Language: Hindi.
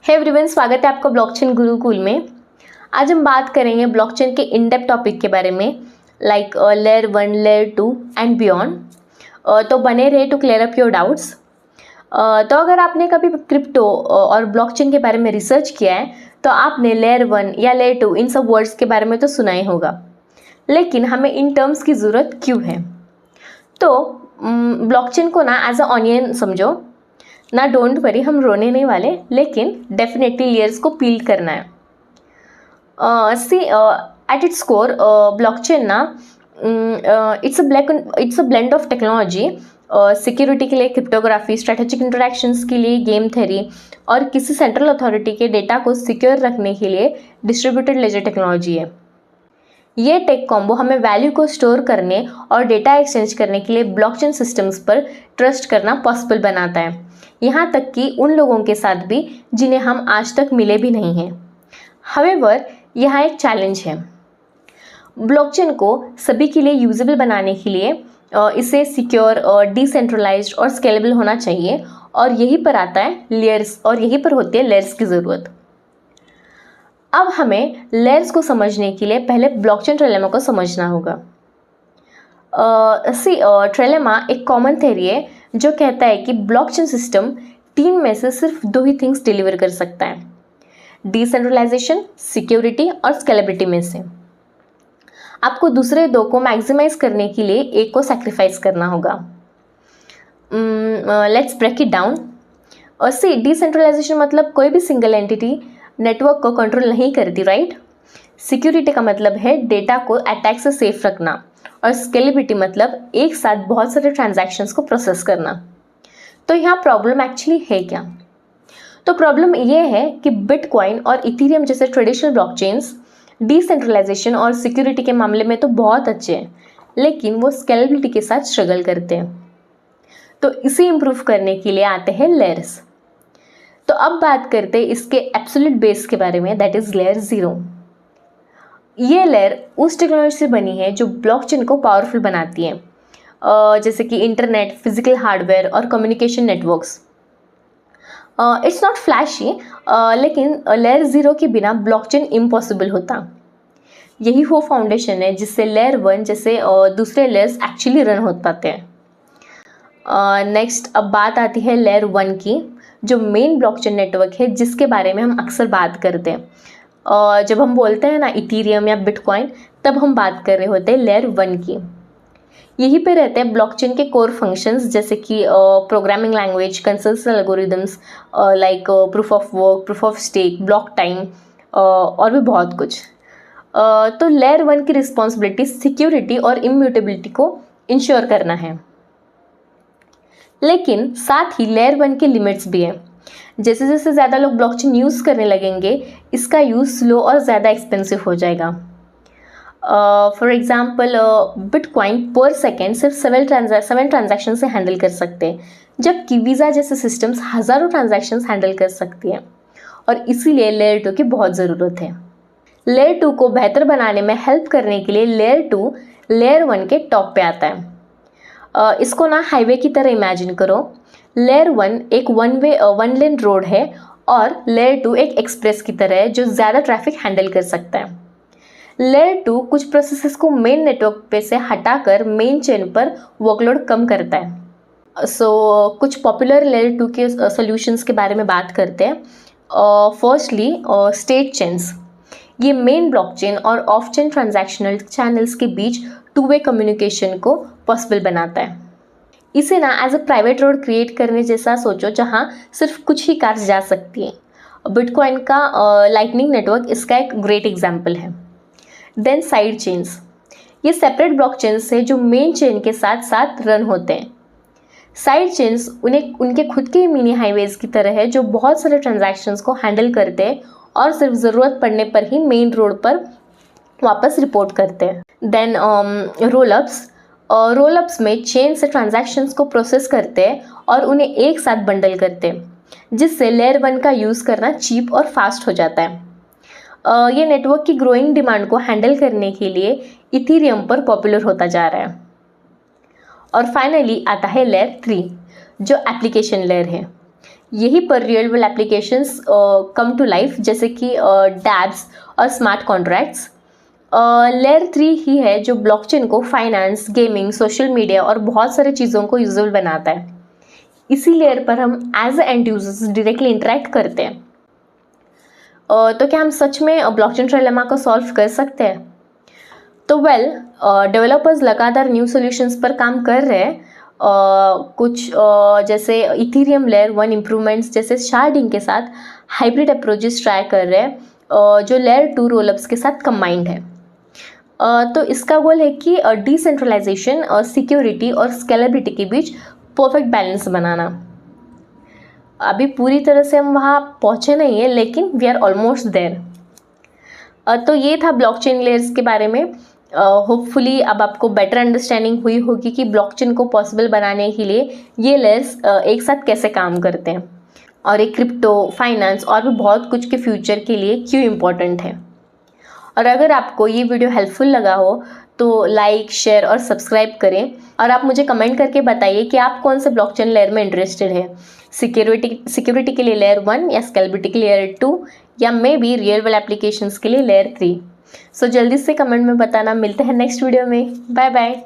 हे एवरीवन, स्वागत है आपका ब्लॉकचेन गुरुकुल में। आज हम बात करेंगे ब्लॉकचेन के इन डेप्थ टॉपिक के बारे में, like layer 1, layer 2 and beyond. तो बने रहे to clear up your doubts. तो अगर आपने कभी क्रिप्टो और ब्लॉकचेन के बारे में रिसर्च किया है तो आपने लेयर 1 या लेयर 2 इन सब वर्ड्स के बारे में तो सुना ही होगा, लेकिन हमें इन टर्म्स की ज़रूरत क्यों है? तो ब्लॉकचेन को ना एज अ ऑनियन समझो ना, डोंट वरी, हम रोने नहीं वाले, लेकिन डेफिनेटली लेयर्स को पील करना है। सी एट इट्स कोर ब्लॉकचेन ना it's a blend of technology, security के लिए क्रिप्टोग्राफी, स्ट्रेटेजिक इंटरैक्शंस के लिए गेम थ्योरी और किसी सेंट्रल अथॉरिटी के डेटा को सिक्योर रखने के लिए डिस्ट्रीब्यूटेड लेजर टेक्नोलॉजी है। ये टेक कॉम्बो हमें वैल्यू को स्टोर करने और डेटा एक्सचेंज करने के लिए ब्लॉकचेन सिस्टम्स पर ट्रस्ट करना पॉसिबल बनाता है, यहाँ तक कि उन लोगों के साथ भी जिन्हें हम आज तक मिले भी नहीं हैं। हावेवर, यहाँ एक चैलेंज है। ब्लॉकचेन को सभी के लिए यूजेबल बनाने के लिए इसे सिक्योर, डिसेंट्रलाइज्ड और स्केलेबल होना चाहिए, और यही पर आता है लेयर्स, और यही पर होती है लेयर्स की ज़रूरत। अब हमें लेयर्स को समझने के लिए पहले ब्लॉकचेन ट्रिलेमा को समझना होगा। ट्रिलेमा एक कॉमन थ्योरी है जो कहता है कि ब्लॉकचेन सिस्टम 3 में से सिर्फ 2 ही थिंग्स डिलीवर कर सकता है, डिसेंट्रलाइजेशन, सिक्योरिटी और स्केलेबिलिटी में से। आपको दूसरे 2 को मैक्सिमाइज करने के लिए एक को सैक्रिफाइस करना होगा। Let's break it down. Decentralisation मतलब कोई भी सिंगल एंटिटी नेटवर्क को कंट्रोल नहीं करती, राइट? सिक्योरिटी का मतलब है डेटा को अटैक से सेफ रखना, और स्केलेबिलिटी मतलब एक साथ बहुत सारे ट्रांजैक्शंस को प्रोसेस करना। तो यहाँ प्रॉब्लम एक्चुअली है क्या? तो प्रॉब्लम ये है कि बिटकॉइन और इथेरियम जैसे ट्रेडिशनल ब्लॉकचेन्स डिसेंट्रलाइजेशन और सिक्योरिटी के मामले में तो बहुत अच्छे हैं, लेकिन वो स्केलेबिलिटी के साथ स्ट्रगल करते हैं। तो इसे इम्प्रूव करने के लिए आते हैं लेयर्स। तो अब बात करते हैं इसके एब्सोल्यूट बेस के बारे में, दैट इज लेयर 0। ये लेयर उस टेक्नोलॉजी से बनी है जो ब्लॉकचेन को पावरफुल बनाती है, जैसे कि इंटरनेट, फिजिकल हार्डवेयर और communication networks. It's not flashy, लेकिन लेयर 0 के बिना ब्लॉकचेन इम्पॉसिबल होता। यही वो फाउंडेशन है जिससे लेयर 1 जैसे दूसरे लेयर्स एक्चुअली रन हो पाते हैं। नेक्स्ट अब बात आती है लेयर 1 की, जो मेन ब्लॉकचेन नेटवर्क है जिसके बारे में हम अक्सर बात करते हैं। जब हम बोलते हैं ना इथेरियम या बिटकॉइन, तब हम बात कर रहे होते हैं लेयर 1 की। यहीं पे रहते हैं ब्लॉकचेन के कोर फंक्शंस, जैसे कि programming language, consensus algorithms like proof of work, proof of stake, block time और भी बहुत कुछ। तो लेयर 1 की रिस्पॉन्सिबिलिटी सिक्योरिटी और इम्यूटेबिलिटी को इंश्योर करना है, लेकिन साथ ही लेयर 1 के लिमिट्स भी है। जैसे जैसे ज़्यादा लोग ब्लॉकचेन यूज़ करने लगेंगे, इसका यूज़ स्लो और ज़्यादा एक्सपेंसिव हो जाएगा। फॉर एग्जांपल, बिटकॉइन पर सेकेंड सिर्फ 7 ट्रांजैक्शन से हैंडल कर सकते हैं, जबकि वीज़ा जैसे सिस्टम्स हज़ारों ट्रांजैक्शंस हैंडल कर सकती हैं, और इसीलिए लेयर 2 की बहुत ज़रूरत है। लेयर 2 को बेहतर बनाने में हेल्प करने के लिए लेयर 2 लेयर 1 के टॉप पे आता है। इसको ना हाईवे की तरह इमेजिन करो। लेयर 1 एक वन लेन रोड है, और लेयर 2 एक एक्सप्रेस की तरह है जो ज़्यादा ट्रैफिक हैंडल कर सकता है। लेयर 2 कुछ प्रोसेसेस को मेन नेटवर्क पे से हटाकर मेन चेन पर वर्कलोड कम करता है। कुछ पॉपुलर लेयर 2 के सॉल्यूशंस के बारे में बात करते हैं। Firstly, state chains. ये मेन ब्लॉकचेन और ऑफ चेन ट्रांजैक्शनल चैनल्स के बीच 2-वे कम्युनिकेशन को पॉसिबल बनाता है। इसे ना as a private road create करने जैसा सोचो, जहाँ सिर्फ कुछ ही कार्स जा सकती हैं। बिटकॉइन का लाइटनिंग नेटवर्क इसका एक ग्रेट एग्जाम्पल है। Then side chains. ये सेपरेट ब्लॉकचेन्स है जो मेन चेन के साथ साथ रन होते हैं। साइड चेन्स उनके खुद के मिनी हाईवेज की तरह है जो बहुत सारे ट्रांजैक्शंस को हैंडल करते हैं और सिर्फ ज़रूरत पड़ने पर ही मेन रोड पर वापस रिपोर्ट करते हैं। देन रोलअप्स में चेन से ट्रांजैक्शंस को प्रोसेस करते हैं और उन्हें एक साथ बंडल करते हैं, जिससे लेयर 1 का यूज़ करना चीप और फास्ट हो जाता है। ये नेटवर्क की ग्रोइंग डिमांड को हैंडल करने के लिए इथेरियम पर पॉपुलर होता जा रहा है। और फाइनली आता है लेयर 3, जो एप्लीकेशन लेयर है। यही पर real world applications come to life, जैसे कि डैप्स और स्मार्ट कॉन्ट्रैक्ट्स। लेयर 3 ही है जो ब्लॉकचेन को फाइनेंस, गेमिंग, सोशल मीडिया और बहुत सारे चीज़ों को यूजेबल बनाता है। इसी लेयर पर हम as end users directly interact करते हैं। तो क्या हम सच में ब्लॉकचेन ट्रायलेमा को सॉल्व कर सकते हैं? तो डेवलपर्स लगातार न्यू सॉल्यूशंस पर काम कर रहे हैं। कुछ जैसे इथेरियम लेयर 1 इम्प्रूवमेंट्स जैसे शार्डिंग के साथ हाइब्रिड अप्रोचेस ट्राई कर रहे हैं, जो लेयर 2 रोलअप्स के साथ कंबाइंड है। तो इसका गोल है कि डिसेंट्रलाइजेशन और सिक्योरिटी और स्केलेबिलिटी के बीच परफेक्ट बैलेंस बनाना। अभी पूरी तरह से हम वहाँ पहुँचे नहीं है, लेकिन वी आर ऑलमोस्ट देयर। तो ये था ब्लॉकचेन लेयर्स के बारे में। होपफुली अब आपको बेटर अंडरस्टैंडिंग हुई होगी कि ब्लॉकचेन को पॉसिबल बनाने के लिए ये लेयर्स एक साथ कैसे काम करते हैं और एक क्रिप्टो, फाइनेंस और भी बहुत कुछ के फ्यूचर के लिए क्यों इम्पोर्टेंट है। और अगर आपको ये वीडियो हेल्पफुल लगा हो तो लाइक, शेयर और सब्सक्राइब करें। और आप मुझे कमेंट करके बताइए कि आप कौन से ब्लॉकचेन लेयर में इंटरेस्टेड है, सिक्योरिटी के लिए लेयर 1 या स्केलेबिलिटी के लिए लेयर 2 या may be real world applications के लिए लेयर 3। सो जल्दी से कमेंट में बताना। मिलते हैं नेक्स्ट वीडियो में। Bye bye.